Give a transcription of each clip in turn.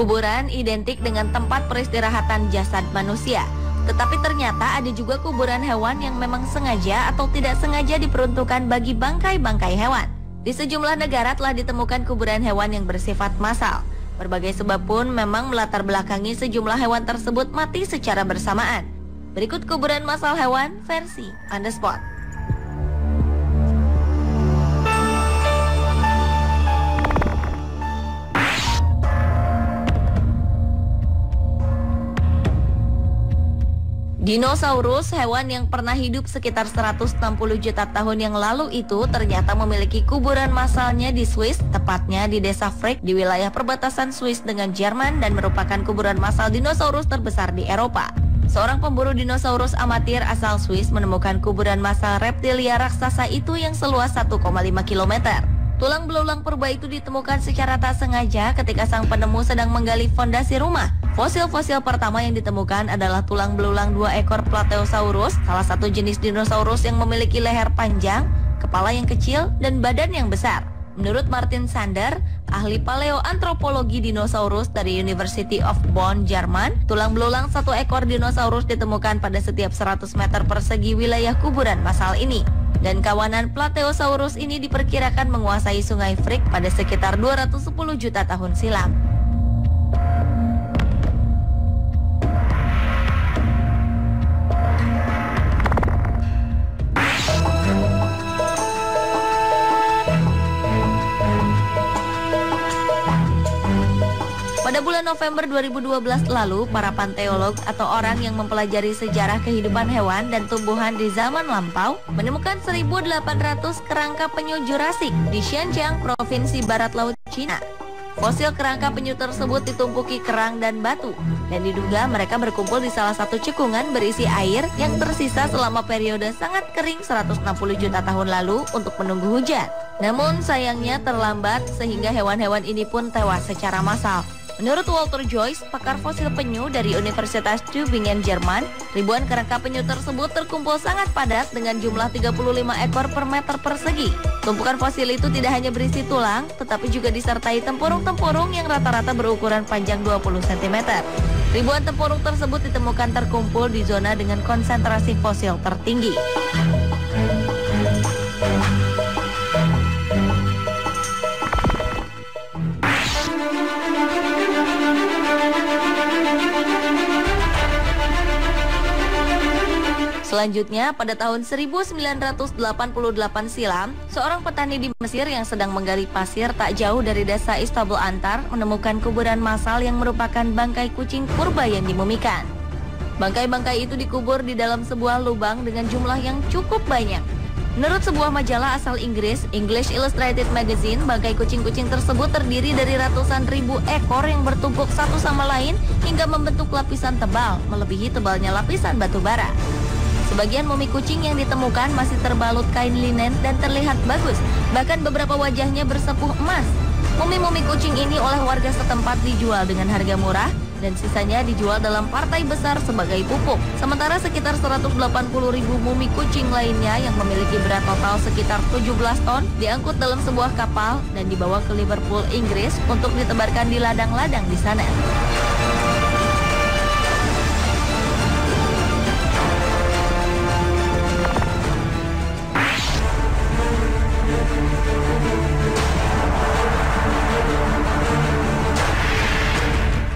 Kuburan identik dengan tempat peristirahatan jasad manusia. Tetapi ternyata ada juga kuburan hewan yang memang sengaja atau tidak sengaja diperuntukkan bagi bangkai-bangkai hewan. Di sejumlah negara telah ditemukan kuburan hewan yang bersifat massal. Berbagai sebab pun memang melatar belakangi sejumlah hewan tersebut mati secara bersamaan. Berikut kuburan massal hewan versi On The Spot. Dinosaurus, hewan yang pernah hidup sekitar 160 juta tahun yang lalu itu ternyata memiliki kuburan massalnya di Swiss, tepatnya di desa Frick di wilayah perbatasan Swiss dengan Jerman dan merupakan kuburan massal dinosaurus terbesar di Eropa. Seorang pemburu dinosaurus amatir asal Swiss menemukan kuburan massal reptilia raksasa itu yang seluas 1,5 km. Tulang belulang purba itu ditemukan secara tak sengaja ketika sang penemu sedang menggali fondasi rumah. Fosil-fosil pertama yang ditemukan adalah tulang belulang 2 ekor Plateosaurus, salah satu jenis dinosaurus yang memiliki leher panjang, kepala yang kecil, dan badan yang besar. Menurut Martin Sander, ahli paleoantropologi dinosaurus dari University of Bonn, Jerman, tulang belulang 1 ekor dinosaurus ditemukan pada setiap 100 meter persegi wilayah kuburan massal ini. Dan kawanan Plateosaurus ini diperkirakan menguasai sungai Frick pada sekitar 210 juta tahun silam. Pada bulan November 2012 lalu, para panteolog atau orang yang mempelajari sejarah kehidupan hewan dan tumbuhan di zaman lampau menemukan 1.800 kerangka penyu Jurassik di Xinjiang, Provinsi Barat Laut Cina. Fosil kerangka penyu tersebut ditumpuki kerang dan batu, dan diduga mereka berkumpul di salah satu cekungan berisi air yang tersisa selama periode sangat kering 160 juta tahun lalu untuk menunggu hujan. Namun sayangnya terlambat sehingga hewan-hewan ini pun tewas secara massal. Menurut Walter Joyce, pakar fosil penyu dari Universitas Tübingen, Jerman, ribuan kerangka penyu tersebut terkumpul sangat padat dengan jumlah 35 ekor per meter persegi. Tumpukan fosil itu tidak hanya berisi tulang, tetapi juga disertai tempurung-tempurung yang rata-rata berukuran panjang 20 cm. Ribuan tempurung tersebut ditemukan terkumpul di zona dengan konsentrasi fosil tertinggi. Selanjutnya, pada tahun 1988 silam, seorang petani di Mesir yang sedang menggali pasir tak jauh dari desa Istanbul Antar menemukan kuburan massal yang merupakan bangkai kucing purba yang dimumikan. Bangkai-bangkai itu dikubur di dalam sebuah lubang dengan jumlah yang cukup banyak. Menurut sebuah majalah asal Inggris, English Illustrated Magazine, bangkai kucing-kucing tersebut terdiri dari ratusan ribu ekor yang bertumpuk satu sama lain hingga membentuk lapisan tebal, melebihi tebalnya lapisan batu bara. Sebagian mumi kucing yang ditemukan masih terbalut kain linen dan terlihat bagus, bahkan beberapa wajahnya bersepuh emas. Mumi-mumi kucing ini oleh warga setempat dijual dengan harga murah dan sisanya dijual dalam partai besar sebagai pupuk. Sementara sekitar 180 ribu mumi kucing lainnya yang memiliki berat total sekitar 17 ton diangkut dalam sebuah kapal dan dibawa ke Liverpool, Inggris untuk ditebarkan di ladang-ladang di sana.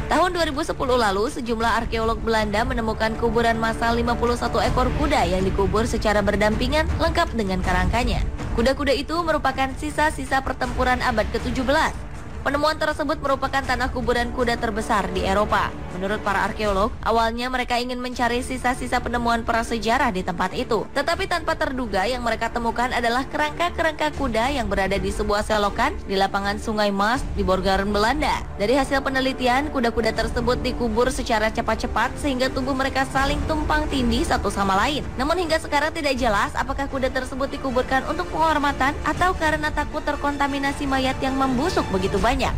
Tahun 2010 lalu, sejumlah arkeolog Belanda menemukan kuburan massal 51 ekor kuda yang dikubur secara berdampingan lengkap dengan kerangkanya. Kuda-kuda itu merupakan sisa-sisa pertempuran abad ke-17. Penemuan tersebut merupakan tanah kuburan kuda terbesar di Eropa. Menurut para arkeolog, awalnya mereka ingin mencari sisa-sisa penemuan prasejarah di tempat itu. Tetapi tanpa terduga yang mereka temukan adalah kerangka-kerangka kuda yang berada di sebuah selokan di lapangan Sungai Maas di Borgaren, Belanda. Dari hasil penelitian, kuda-kuda tersebut dikubur secara cepat-cepat sehingga tubuh mereka saling tumpang tindih satu sama lain. Namun hingga sekarang tidak jelas apakah kuda tersebut dikuburkan untuk penghormatan atau karena takut terkontaminasi mayat yang membusuk begitu banyak.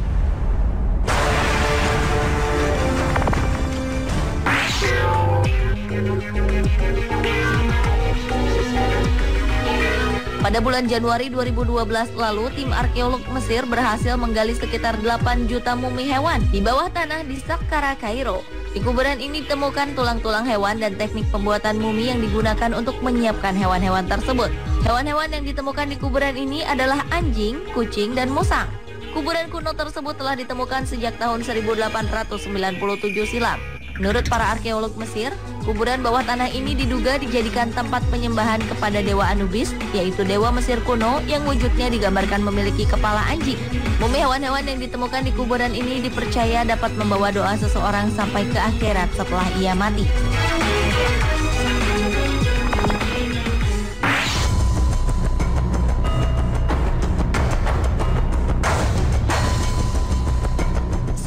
Pada bulan Januari 2012 lalu, tim arkeolog Mesir berhasil menggali sekitar 8 juta mumi hewan di bawah tanah di Saqqara, Kairo. Di kuburan ini ditemukan tulang-tulang hewan dan teknik pembuatan mumi yang digunakan untuk menyiapkan hewan-hewan tersebut. Hewan-hewan yang ditemukan di kuburan ini adalah anjing, kucing, dan musang. Kuburan kuno tersebut telah ditemukan sejak tahun 1897 silam. Menurut para arkeolog Mesir, kuburan bawah tanah ini diduga dijadikan tempat penyembahan kepada dewa Anubis, yaitu dewa Mesir kuno yang wujudnya digambarkan memiliki kepala anjing. Mumi hewan-hewan yang ditemukan di kuburan ini dipercaya dapat membawa doa seseorang sampai ke akhirat setelah ia mati.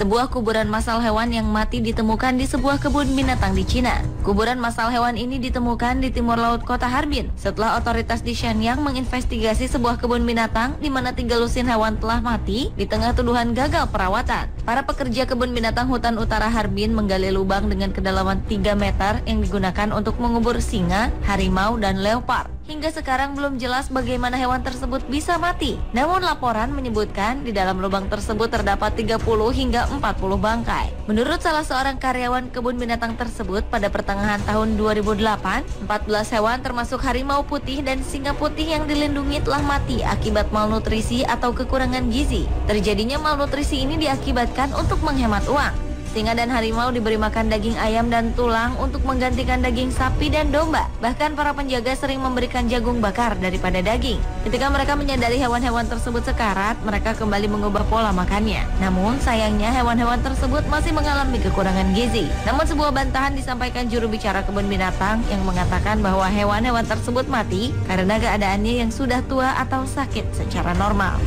Sebuah kuburan massal hewan yang mati ditemukan di sebuah kebun binatang di Cina. Kuburan massal hewan ini ditemukan di timur laut kota Harbin setelah otoritas di Shenyang menginvestigasi sebuah kebun binatang di mana 3 lusin hewan telah mati di tengah tuduhan gagal perawatan. Para pekerja kebun binatang hutan utara Harbin menggali lubang dengan kedalaman 3 meter yang digunakan untuk mengubur singa, harimau, dan leopard. Hingga sekarang belum jelas bagaimana hewan tersebut bisa mati. Namun laporan menyebutkan di dalam lubang tersebut terdapat 30 hingga 40 bangkai. Menurut salah seorang karyawan kebun binatang tersebut, pada pertengahan tahun 2008, 14 hewan termasuk harimau putih dan singa putih yang dilindungi telah mati akibat malnutrisi atau kekurangan gizi. Terjadinya malnutrisi ini diakibatkan untuk menghemat uang. Singa dan harimau diberi makan daging ayam dan tulang untuk menggantikan daging sapi dan domba. Bahkan para penjaga sering memberikan jagung bakar daripada daging. Ketika mereka menyadari hewan-hewan tersebut sekarat, mereka kembali mengubah pola makannya. Namun sayangnya hewan-hewan tersebut masih mengalami kekurangan gizi. Namun sebuah bantahan disampaikan juru bicara kebun binatang yang mengatakan bahwa hewan-hewan tersebut mati karena keadaannya yang sudah tua atau sakit secara normal.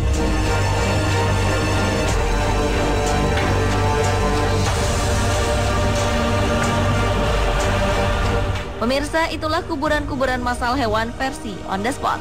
Pemirsa, itulah kuburan-kuburan massal hewan versi On The Spot.